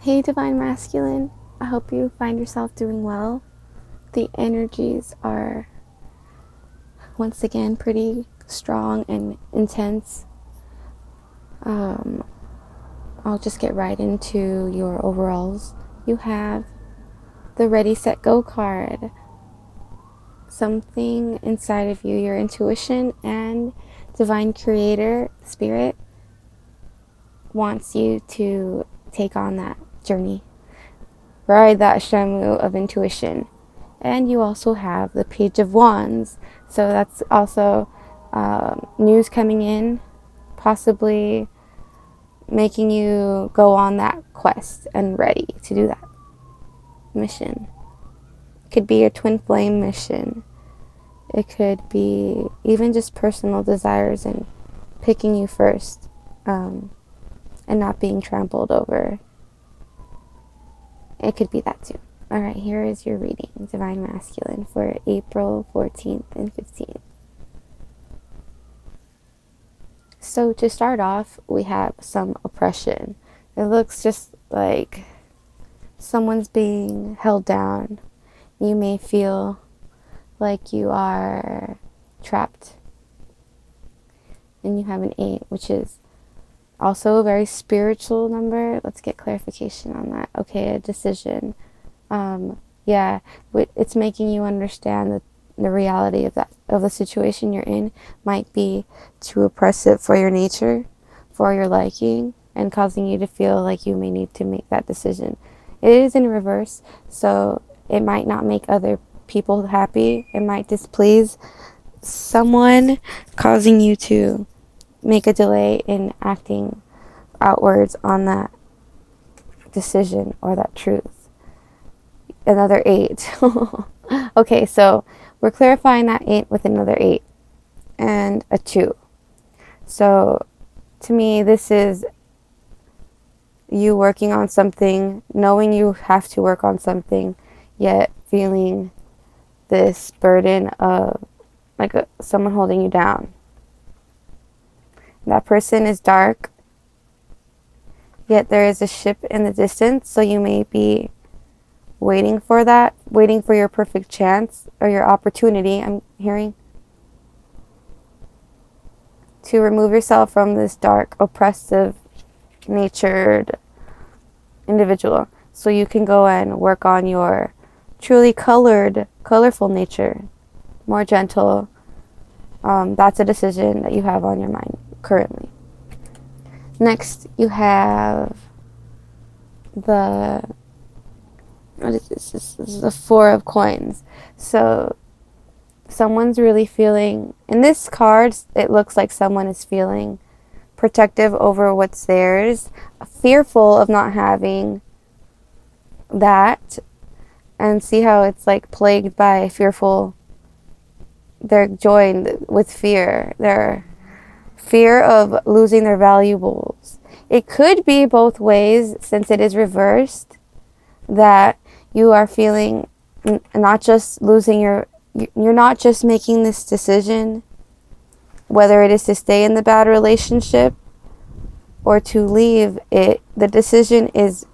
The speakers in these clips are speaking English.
Hey, Divine Masculine. I hope you find yourself doing well. The energies are once again pretty strong and intense. I'll just get right into your overalls. You have the Ready, Set, Go card. Something inside of you, your intuition and Divine Creator Spirit, wants you to take on that journey. Ride that shamu of intuition. And you also have the Page of Wands. So that's also news coming in, possibly making you go on that quest and ready to do that mission. It could be your twin flame mission. It could be even just personal desires and picking you first, and not being trampled over. It could be that too. Alright, here is your reading, Divine Masculine, for April 14th and 15th. So to start off, we have some oppression. It looks just like someone's being held down. You may feel like you are trapped. And you have an 8, which is also a very spiritual number. Let's get clarification on that. Okay, a decision. Yeah, it's making you understand that the reality of the situation you're in might be too oppressive for your nature, for your liking, and causing you to feel like you may need to make that decision. It is in reverse, so it might not make other people happy. It might displease someone, causing you to make a delay in acting outwards on that decision or that truth. Another 8. Okay, so we're clarifying that 8 with another 8 and a 2. So to me, this is you working on something, knowing you have to work on something, yet feeling this burden of like someone holding you down. That person is dark, yet there is a ship in the distance, so you may be waiting for your perfect chance or your opportunity, I'm hearing, to remove yourself from this dark, oppressive, natured individual, so you can go and work on your truly colorful nature, more gentle. That's a decision that you have on your mind currently. Next, you have what is this? This is the 4 of coins. So someone's really feeling, in this card, it looks like someone is feeling protective over what's theirs, fearful of not having that, and see how it's like plagued by they're joined with fear. Their fear of losing their valuables. It could be both ways, since it is reversed, that you are feeling not just you're not just making this decision, whether it is to stay in the bad relationship or to leave it. The decision is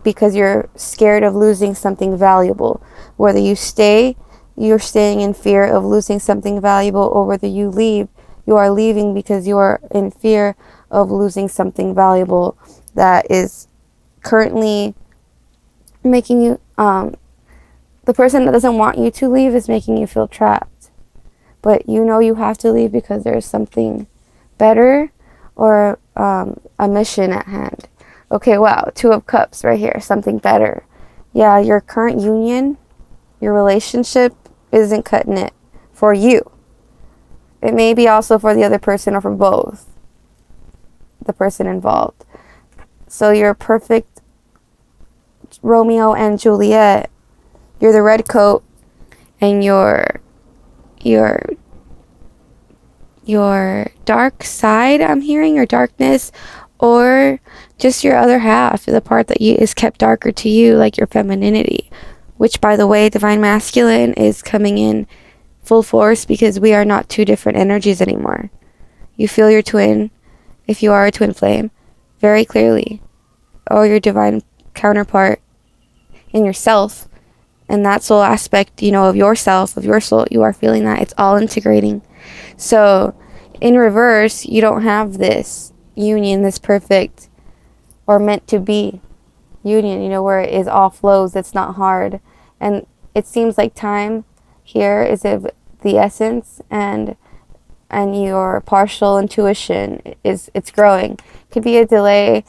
because you're scared of losing something valuable. Whether you stay, you're staying in fear of losing something valuable, or whether you leave, you are leaving because you are in fear of losing something valuable that is currently making you, the person that doesn't want you to leave is making you feel trapped. But you know you have to leave because there's something better or a mission at hand. Okay, wow, 2 of Cups right here, something better. Yeah, your current union, your relationship isn't cutting it for you. It may be also for the other person or for both, the person involved. So you're perfect Romeo and Juliet. You're the red coat, and your dark side, I'm hearing, your darkness, or just your other half, the part that is kept darker to you, like your femininity, which, by the way, Divine Masculine is coming in full force because we are not 2 different energies anymore. You feel your twin, if you are a twin flame, very clearly, or your divine counterpart in yourself, and that soul aspect, of yourself, of your soul, you are feeling that. It's all integrating. So in reverse, you don't have this union, this perfect or meant to be union, where it is all flows, it's not hard. And it seems like time here is of the essence, and your partial intuition it's growing. Could be a delay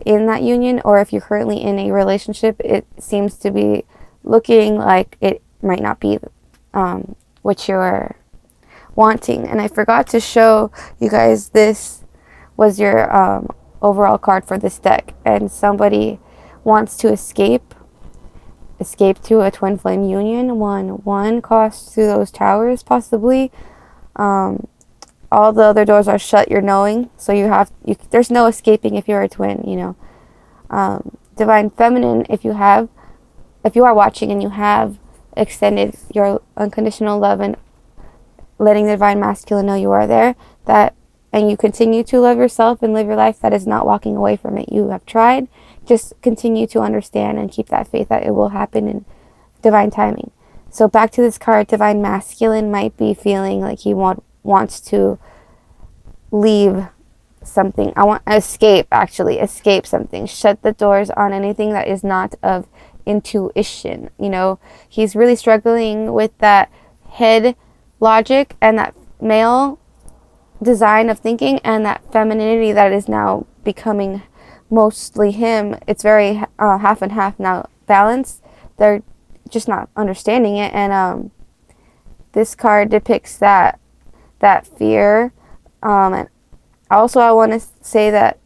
in that union, or if you're currently in a relationship, it seems to be looking like it might not be what you're wanting. And I forgot to show you guys, this was your overall card for this deck, and somebody wants to escape to a twin flame union. 1 cost through those towers, possibly. All the other doors are shut, you're knowing, so there's no escaping if you're a twin. Divine feminine, if you are watching and you have extended your unconditional love and letting the divine masculine know you are there, and you continue to love yourself and live your life, that is not walking away from it. You have tried. Just continue to understand and keep that faith that it will happen in divine timing. So back to this card, divine masculine might be feeling like he wants to leave something. Escape something. Shut the doors on anything that is not of intuition. He's really struggling with that head logic and that male design of thinking, and that femininity that is now becoming mostly him. It's very half and half now, balanced. They're just not understanding it, and this card depicts that fear. And also, I want to say that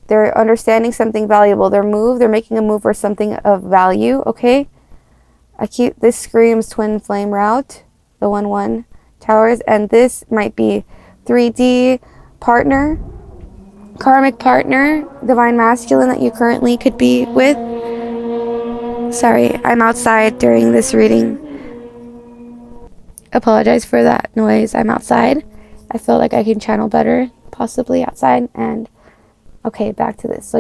they're understanding something valuable. They're making a move for something of value. Okay, this screams twin flame route, the 1/1 towers, and this might be 3D partner, karmic partner, divine masculine that you currently could be with. Sorry, I'm outside during this reading. Apologize for that noise. I'm outside. I feel like I can channel better, possibly outside. And okay, back to this. So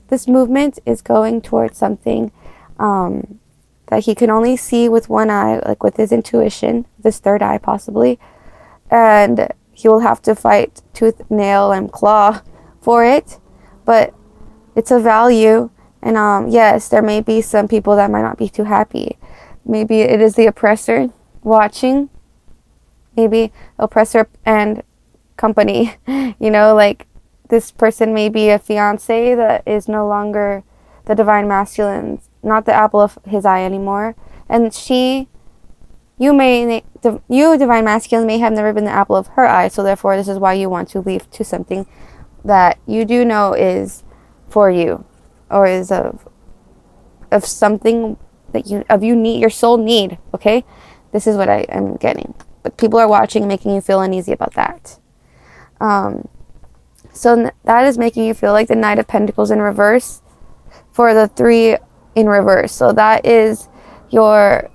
this movement is going towards something that he can only see with one eye, like with his intuition, this third eye possibly, and he will have to fight tooth, nail, and claw for it, but it's a value. And yes, there may be some people that might not be too happy. Maybe it is the oppressor watching, maybe oppressor and company. Like this person may be a fiance that is no longer the divine masculine, not the apple of his eye anymore, and you divine masculine may have never been the apple of her eye, so therefore this is why you want to leave to something that you do know is for you, or is of something that you need, your soul need. Okay, this is what I am getting, but people are watching, making you feel uneasy about that. So that is making you feel like the Knight of Pentacles in reverse for the 3 in reverse. So that is your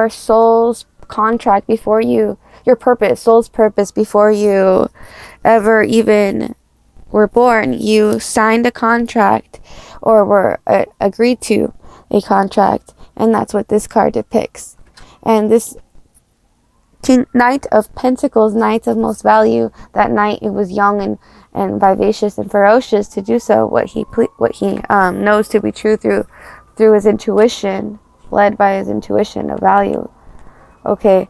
soul's contract before your soul's purpose before you ever even were born. You signed a contract, or were agreed to a contract, and that's what this card depicts. And this Knight of Pentacles, Knight of most value, that knight, it was young and vivacious and ferocious to do so, what he knows to be true through his intuition, led by his intuition of value. Okay,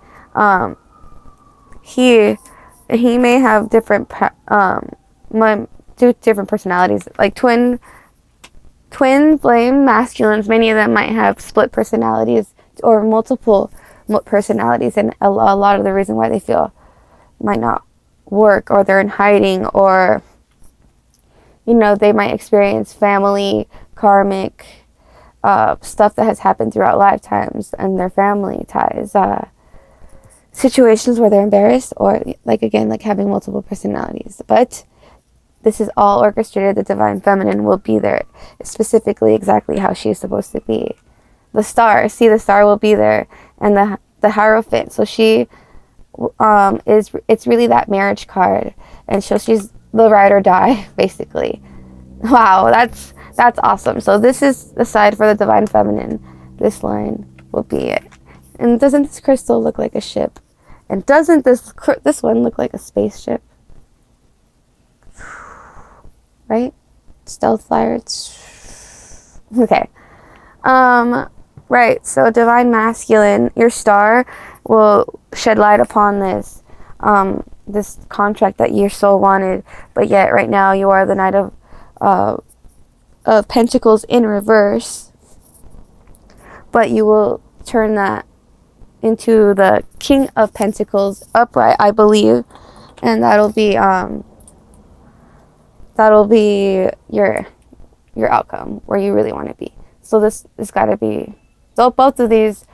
he may have different different personalities, like twin flame masculines. Many of them might have split personalities or multiple personalities, and a lot of the reason why they feel might not work, or they're in hiding, or they might experience family karmic stuff that has happened throughout lifetimes and their family ties, situations where they're embarrassed, or like having multiple personalities. But this is all orchestrated. The divine feminine will be there specifically exactly how she's supposed to be. The star will be there, and the Hierophant. So she it's really that marriage card, and so she's the ride or die basically. Wow, that's awesome. So this is the side for the divine feminine. This line will be it. And doesn't this crystal look like a ship? And doesn't this one look like a spaceship? Right? Stealth flyer. Okay. Right. So divine masculine, your star will shed light upon this contract that your soul wanted, but yet right now you are the Knight of Pentacles in reverse. But you will turn that into the King of Pentacles upright, I believe, and that'll be your outcome where you really want to be. So this got to be. So both of these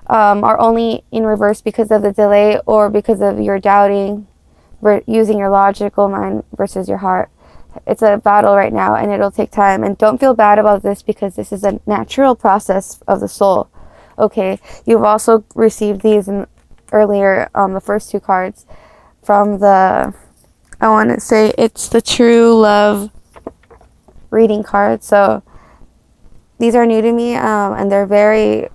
are only in reverse because of the delay or because of your doubting, using your logical mind versus your heart. It's a battle right now, and it'll take time. And don't feel bad about this because this is a natural process of the soul. Okay, you've also received these earlier, the first two cards from I want to say it's the True Love reading card. So these are new to me, and they're they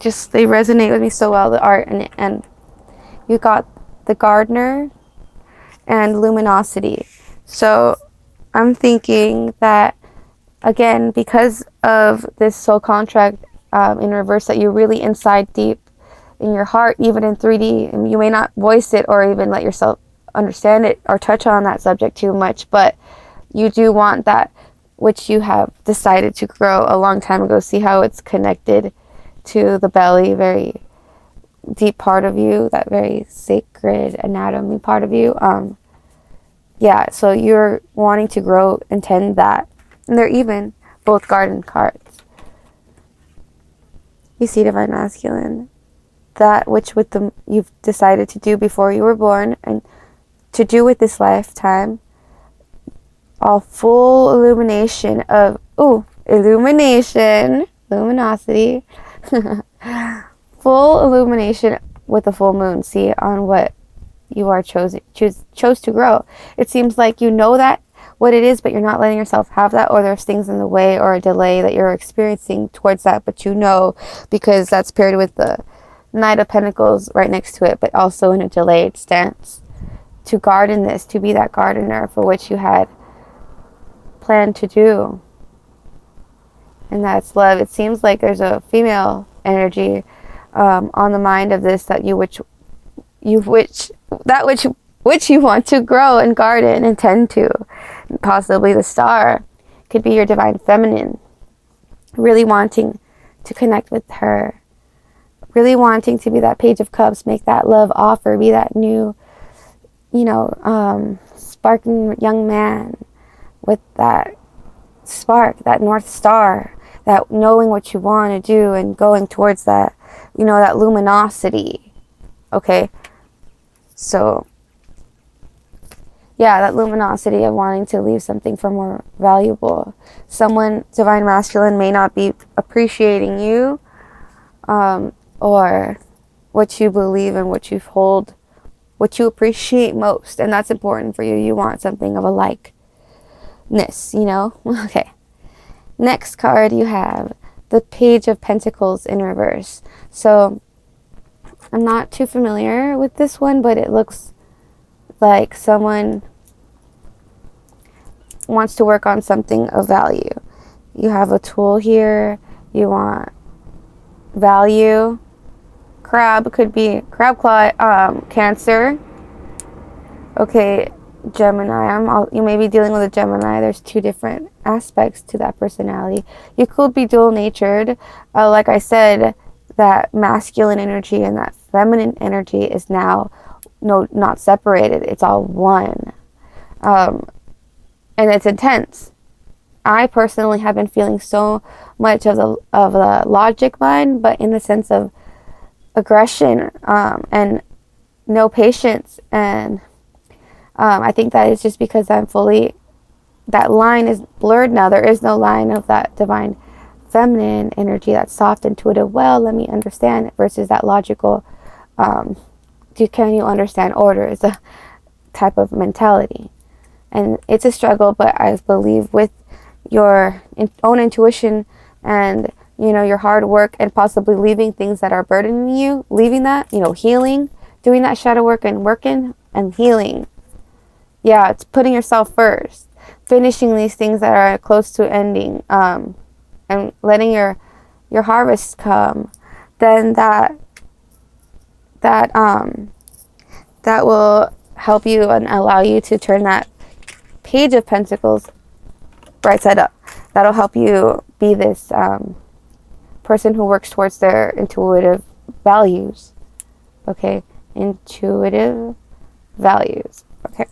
resonate with me so well, the art, and you got the Gardener and Luminosity. So I'm thinking that, again, because of this soul contract in reverse, that you're really inside deep in your heart, even in 3D, and you may not voice it or even let yourself understand it or touch on that subject too much, but you do want that which you have decided to grow a long time ago. See how it's connected to the belly, very deep part of you, that very sacred anatomy part of you. Yeah, so you're wanting to grow and tend that. And they're even both garden cards. You see, divine masculine, that which you've decided to do before you were born and to do with this lifetime, all full illumination of, luminosity, full illumination with the full moon. See, on what you are chose to grow. It seems like you know that what it is, but you're not letting yourself have that, or there's things in the way or a delay that you're experiencing towards that, but you know, because that's paired with the Knight of Pentacles right next to it, but also in a delayed stance to garden this, to be that gardener for which you had planned to do. And that's love. It seems like there's a female energy on the mind of this, that which you want to grow and garden and tend to. Possibly the star could be your divine feminine, really wanting to connect with her, really wanting to be that Page of Cups, make that love offer, be that new, sparking young man with that spark, that North Star, that knowing what you want to do and going towards that, that luminosity. Okay, so yeah, that luminosity of wanting to leave something for more valuable. Someone, divine masculine, may not be appreciating you, or what you believe and what you hold, what you appreciate most, and that's important for you. You want something of a likeness, Okay. Next card, you have the Page of Pentacles in reverse. So I'm not too familiar with this one, but it looks like someone wants to work on something of value. You have a tool here. You want value. Crab could be crab claw, Cancer. Okay, Gemini. You may be dealing with a Gemini. There's two different aspects to that personality. You could be dual-natured. Like I said, that masculine energy and that feminine energy is now not separated. It's all one. And it's intense. I personally have been feeling so much of the logic mind, but in the sense of aggression and no patience. And I think that is just because that line is blurred now. There is no line of that divine feminine energy, that soft, intuitive, let me understand it, versus that logical, can you understand order, is a type of mentality. And it's a struggle, but I believe with your own intuition and, you know, your hard work, and possibly leaving things that are burdening you, leaving that, you know, healing, doing that shadow work and working and healing. Yeah, it's putting yourself first, finishing these things that are close to ending, and letting your harvest come. Then that will help you and allow you to turn that Page of Pentacles right side up. That'll help you be this person who works towards their intuitive values. Okay, intuitive values. Okay.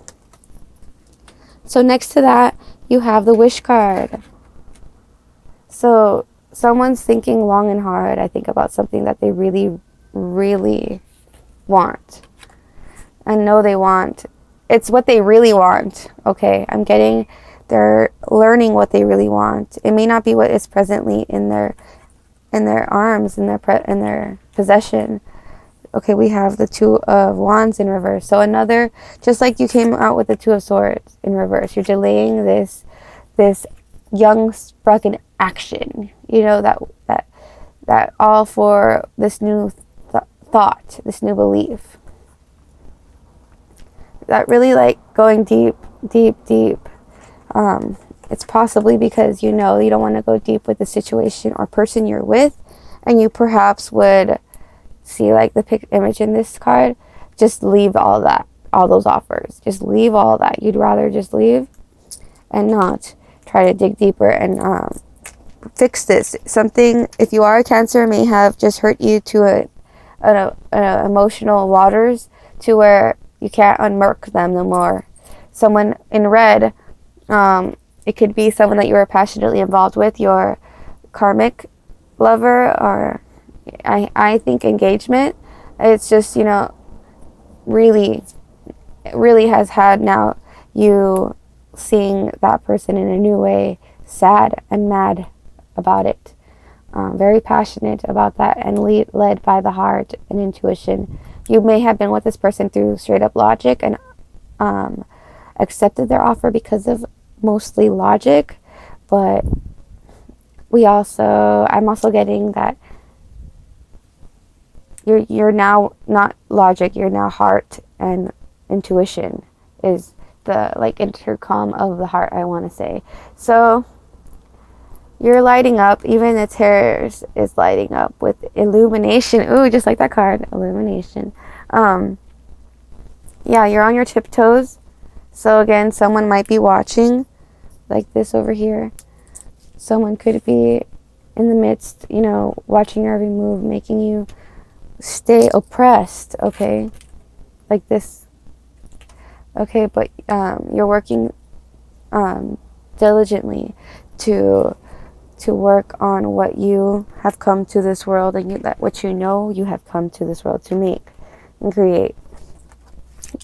So next to that, you have the Wish card. So someone's thinking long and hard, I think, about something that they really, really want. And know they want. It's what they really want. Okay, I'm getting, they're learning what they really want. It may not be what is presently in their arms, in their possession. Okay, we have the Two of Wands in reverse. So another, just like you came out with the Two of Swords in reverse, you're delaying this young sprocket action. You know, that all for this new thought, this new belief. That really, like, going deep. It's possibly because, you know, you don't want to go deep with the situation or person you're with, and you perhaps would see, like, the image in this card, just leave all those offers. Just leave all that. You'd rather just leave and not try to dig deeper and fix this. Something, if you are a Cancer, may have just hurt you to an emotional waters to where you can't unmurk them no more. Someone in red, it could be someone that you were passionately involved with, your karmic lover, or I think engagement. It's just, you know, really has had now you seeing that person in a new way, sad and mad about it. Very passionate about that and led by the heart and intuition. You may have been with this person through straight up logic and accepted their offer because of mostly logic, but I'm also getting that you're now not logic, you're now heart, and intuition is the, like, intercom of the heart, I want to say. So you're lighting up, even the terrors is lighting up with illumination. Ooh, just like that card, illumination. Yeah, you're on your tiptoes. So again, someone might be watching, like this over here. Someone could be in the midst, you know, watching your every move, making you stay oppressed, okay? Like this. Okay, but you're working diligently to work on what you have come to this world, and what you know you have come to this world to make and create,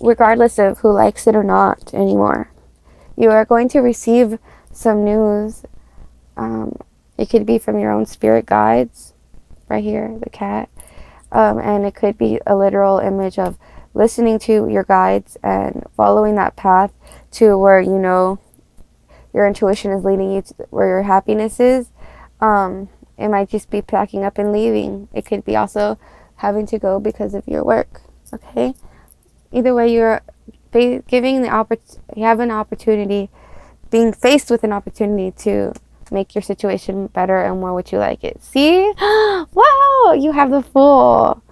regardless of who likes it or not anymore. You are going to receive some news. It could be from your own spirit guides, right here, the cat, and it could be a literal image of listening to your guides and following that path to where, you know, your intuition is leading you to where your happiness is. It might just be packing up and leaving. It could be also having to go because of your work. Okay. Either way, you're giving you have an opportunity, being faced with an opportunity to make your situation better and more what you like it. See? Wow! You have the Fool.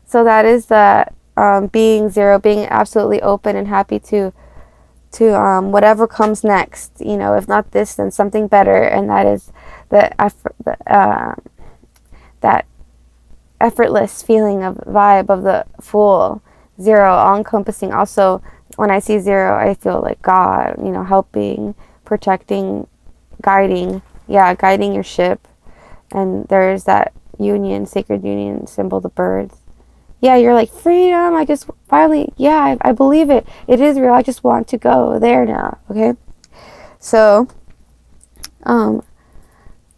So that is that being zero, being absolutely open and happy to whatever comes next. You know, if not this, then something better. And that is that effortless feeling of vibe of the Fool. Zero, all encompassing. Also, when I see zero, I feel like God, you know, helping, protecting, guiding. Yeah, guiding your ship. And there's that union, sacred union symbol, the birds. Yeah, you're like, freedom. I just finally, yeah, I believe it. It is real. I just want to go there now. Okay. So,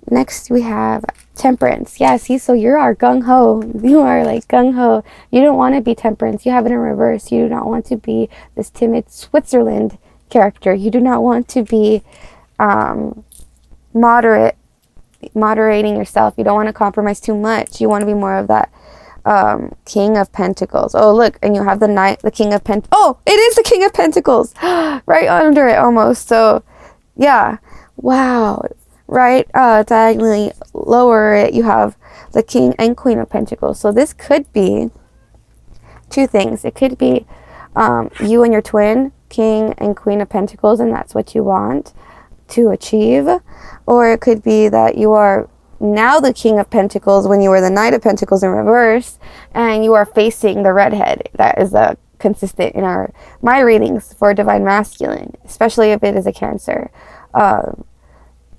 next we have Temperance. Yeah, see, so you are gung-ho. You are like gung-ho. You don't want to be Temperance. You have it in reverse. You do not want to be this timid Switzerland character. You do not want to be moderating yourself. You don't want to compromise too much. You want to be more of that King of Pentacles. Oh, look, and you have the King of Pentacles. Oh, it is the King of Pentacles right under it almost. So yeah, wow. Right diagonally lower it, you have the King and Queen of Pentacles. So this could be two things. It could be you and your twin, King and Queen of Pentacles, and that's what you want to achieve. Or it could be that you are now the King of Pentacles when you were the Knight of Pentacles in reverse, and you are facing the redhead. That is consistent in my readings for Divine Masculine, especially if it is a Cancer.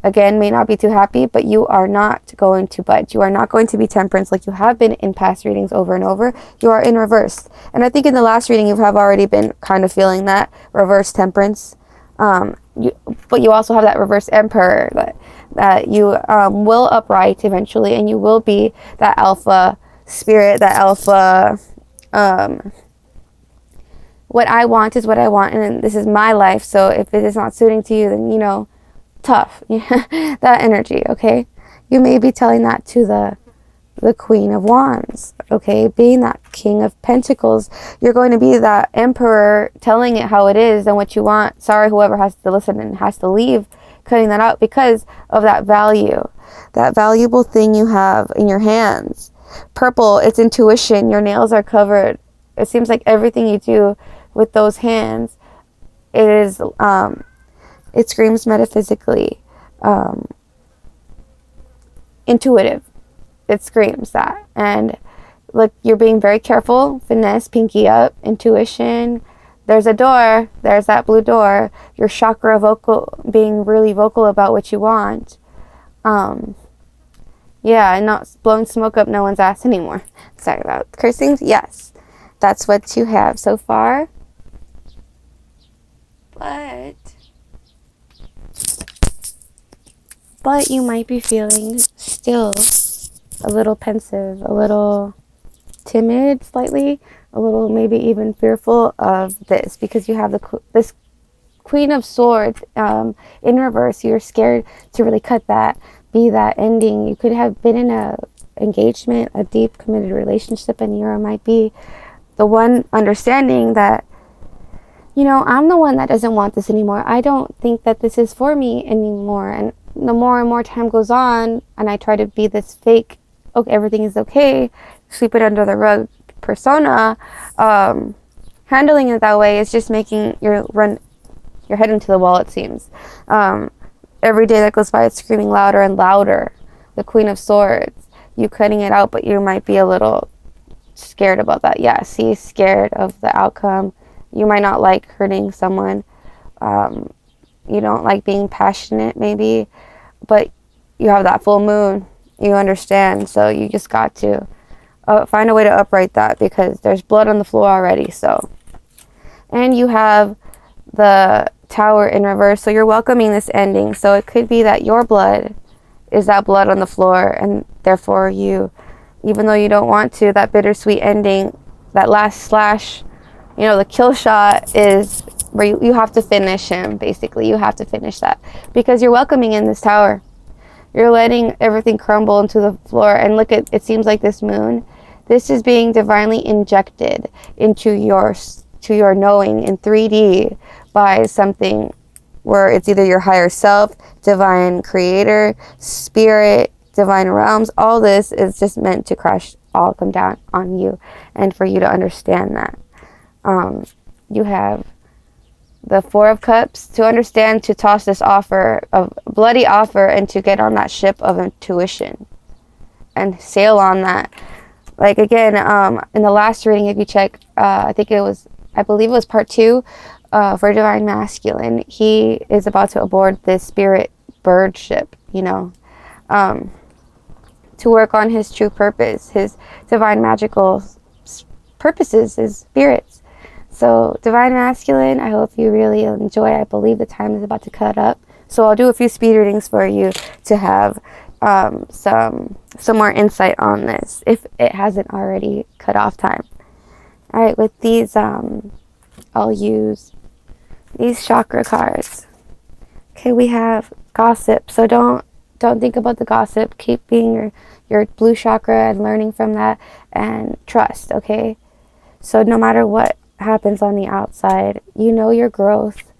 Again, may not be too happy, but you are not going to budge. You are not going to be Temperance like you have been in past readings over and over. You are in reverse. And I think in the last reading you have already been kind of feeling that reverse Temperance. But you also have that reverse Emperor that you will upright eventually, and you will be that alpha spirit, that alpha, what I want is what I want, and this is my life. So if it is not suiting to you, then, tough. That energy, okay? You may be telling that to the Queen of Wands, okay? Being that King of Pentacles, you're going to be that Emperor telling it how it is and what you want. Sorry, whoever has to listen and has to leave, cutting that out because of that value, that valuable thing you have in your hands. Purple, it's intuition. Your nails are covered. It seems like everything you do with those hands is, it screams metaphysically, intuitive. It screams that. And look, you're being very careful. Finesse, pinky up, intuition. There's a door. There's that blue door. Your chakra being really vocal about what you want. Yeah, and not blowing smoke up no one's ass anymore. Sorry about cursing. Yes, that's what you have so far. But you might be feeling still a little pensive, a little timid slightly, a little maybe even fearful of this, because you have this Queen of Swords in reverse. You're scared to really cut that, be that ending. You could have been in a engagement, a deep committed relationship, and you might be the one understanding that, I'm the one that doesn't want this anymore. I don't think that this is for me anymore. And the more and more time goes on, and I try to be this fake, okay, everything is okay, sweep it under the rug persona, handling it that way is just making your head into the wall, it seems. Every day that goes by, it's screaming louder and louder. The Queen of Swords, you cutting it out, but you might be a little scared about that. Yeah, see, scared of the outcome. You might not like hurting someone. You don't like being passionate, maybe, but you have that full moon. You understand, so you just got to find a way to upright that, because there's blood on the floor already. So, and you have the Tower in reverse, so you're welcoming this ending. So it could be that your blood is that blood on the floor, and therefore you, even though you don't want to, that bittersweet ending, that last slash, the kill shot is where you have to finish him. Basically, you have to finish that, because you're welcoming in this Tower. You're letting everything crumble into the floor. And look, it seems like this moon, this is being divinely injected into your knowing in 3D by something where it's either your higher self, divine creator, spirit, divine realms. All this is just meant to come down on you, and for you to understand that. You have the Four of Cups, to understand, to toss this bloody offer, and to get on that ship of intuition and sail on that. Like, again, in the last reading, if you check, I believe it was part 2 for Divine Masculine, he is about to aboard this spirit bird ship, to work on his true purpose, his divine magical purposes, his spirits. So, Divine Masculine, I hope you really enjoy. I believe the time is about to cut up. So I'll do a few speed readings for you to have some more insight on this, if it hasn't already cut off time. All right, with these, I'll use these chakra cards. Okay, we have gossip. So don't think about the gossip. Keep being your blue chakra and learning from that, and trust, okay? So no matter what happens on the outside, you know your growth.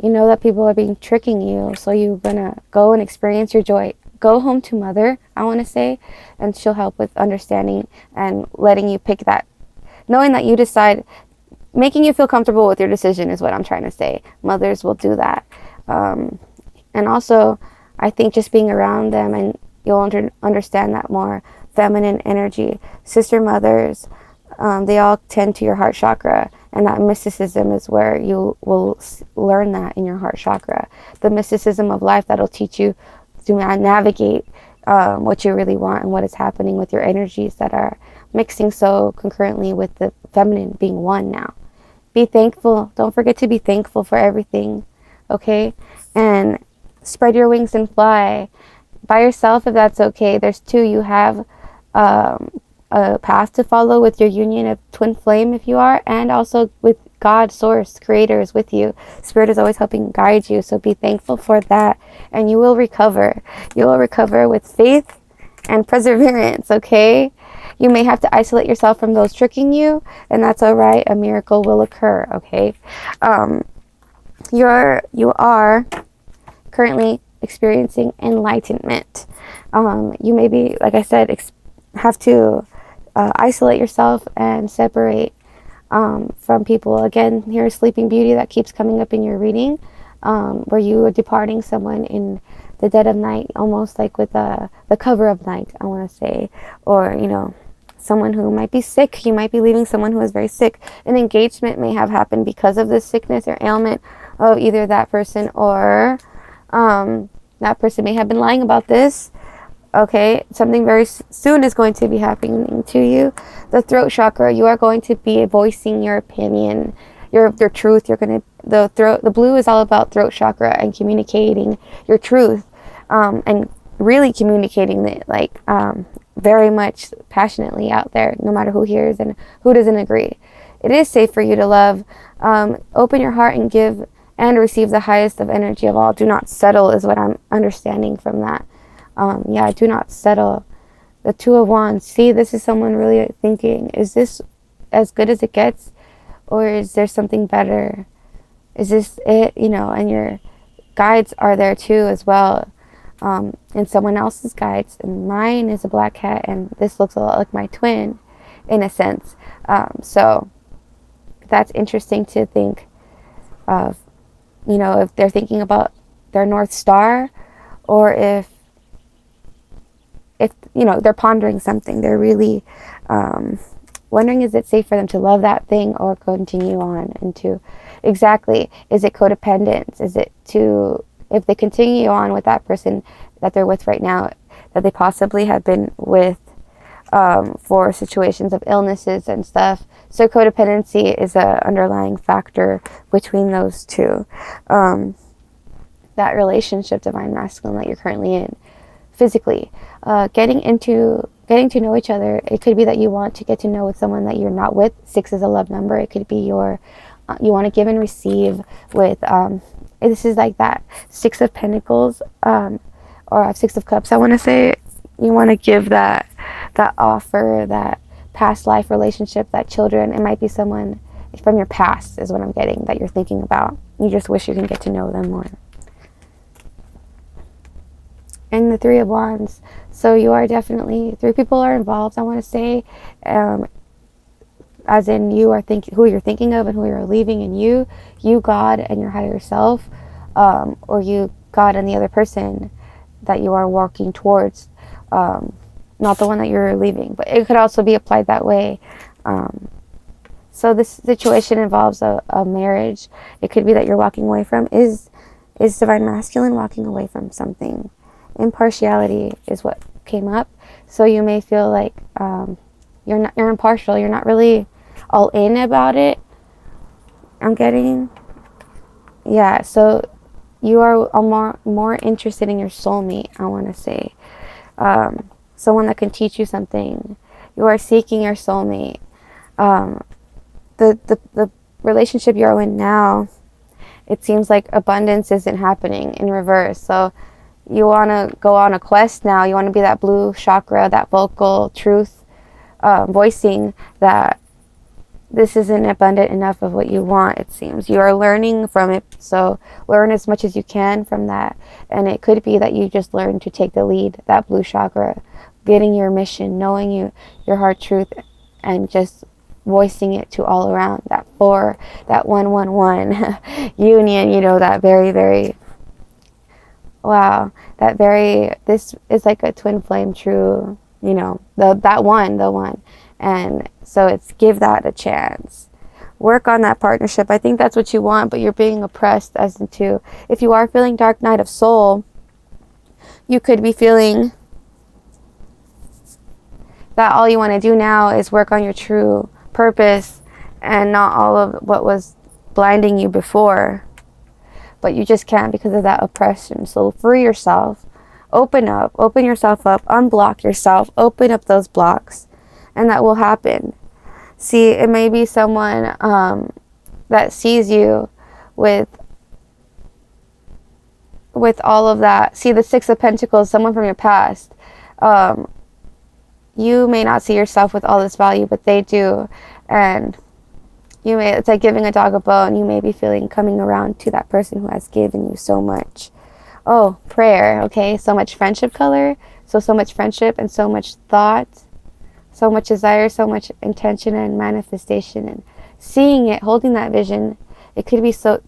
You know that people are being tricking you, so you're gonna go and experience your joy. Go home to mother, I want to say, and she'll help with understanding and letting you pick that, knowing that you decide, making you feel comfortable with your decision is what I'm trying to say. Mothers will do that. And also, I think just being around them, and you'll understand that more feminine energy. Sister mothers, they all tend to your heart chakra, and that mysticism is where you will learn that in your heart chakra. The mysticism of life that'll teach you to navigate what you really want and what is happening with your energies that are mixing so concurrently with the feminine being one now. Be thankful. Don't forget to be thankful for everything, okay? And spread your wings and fly. By yourself, if that's okay. There's two. You have a path to follow with your union of twin flame, if you are, and also with God, source, creator is with you. Spirit is always helping guide you. So be thankful for that, and you will recover. You will recover with faith and perseverance, okay? You may have to isolate yourself from those tricking you, and that's all right. A miracle will occur, okay? You are currently experiencing enlightenment. You may be, like I said, have to isolate yourself and separate from people. Again, here's Sleeping Beauty that keeps coming up in your reading, where you are departing someone in the dead of night, almost like with the cover of night, I want to say, or, you know, someone who might be sick. You might be leaving someone who is very sick. An engagement may have happened because of this sickness or ailment of either that person, or that person may have been lying about this. Okay, something very soon is going to be happening to you. The throat chakra, you are going to be voicing your opinion, your truth. You're going to, the blue is all about throat chakra and communicating your truth, and really communicating it, like, very much passionately out there, no matter who hears and who doesn't agree. It is safe for you to love. Open your heart and give and receive the highest of energy of all. Do not settle is what I'm understanding from that. Do not settle. The Two of Wands. See, this is someone really thinking, is this as good as it gets? Or is there something better? Is this it? You know, and your guides are there too as well. And someone else's guides. And mine is a black cat, and this looks a lot like my twin in a sense. So that's interesting to think of, you know, if they're thinking about their North Star, or if you know, they're pondering something. They're really wondering, is it safe for them to love that thing or continue on into, exactly, is it codependence? Is it to, if they continue on with that person that they're with right now, that they possibly have been with for situations of illnesses and stuff. So codependency is a underlying factor between those two. That relationship, divine masculine, that you're currently in. Physically, getting to know each other. It could be that you want to get to know with someone that you're not with. 6 is a love number. It could be you want to give and receive with, this is like that 6 of Pentacles, or 6 of Cups, I want to say. You want to give that offer, that past life relationship, that children. It might be someone from your past is what I'm getting, that you're thinking about. You just wish you can get to know them more. And the 3 of Wands. So you are definitely, 3 people are involved, I want to say. As in, you are who you're thinking of and who you're leaving, and you, God, and your higher self, or you, God, and the other person that you are walking towards, not the one that you're leaving. But it could also be applied that way. So this situation involves a marriage. It could be that you're walking away from, is divine masculine walking away from something. Impartiality is what came up. So you may feel like you're impartial. You're not really all in about it. I'm getting, yeah. So you are more interested in your soulmate, I want to say, someone that can teach you something. You are seeking your soulmate. The relationship you're in now it seems like abundance isn't happening in reverse. So you want to go on a quest now. You want to be that blue chakra, that vocal truth, voicing that this isn't abundant enough of what you want, it seems. You are learning from it, so learn as much as you can from that. And it could be that you just learn to take the lead, that blue chakra, getting your mission, knowing your heart truth, and just voicing it to all around. That 4, that 111 union, that very, very, wow, that very, this is like a twin flame true, the one. And so it's give that a chance. Work on that partnership. I think that's what you want, but you're being oppressed as into, if you are feeling dark night of soul, you could be feeling that all you want to do now is work on your true purpose and not all of what was blinding you before. But you just can't because of that oppression. So free yourself. Open yourself up, unblock yourself, open up those blocks. And that will happen. See, it may be someone that sees you with all of that. See, the 6 of Pentacles, someone from your past. You may not see yourself with all this value, but they do. And it's like giving a dog a bone. You may be feeling coming around to that person who has given you so much. Oh, prayer, okay? So much friendship color. So much friendship and so much thought. So much desire, so much intention and manifestation, and seeing it, holding that vision. It could be so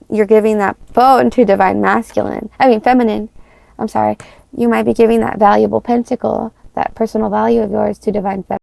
you're giving that bone to divine feminine. I'm sorry. You might be giving that valuable pentacle, that personal value of yours to divine feminine.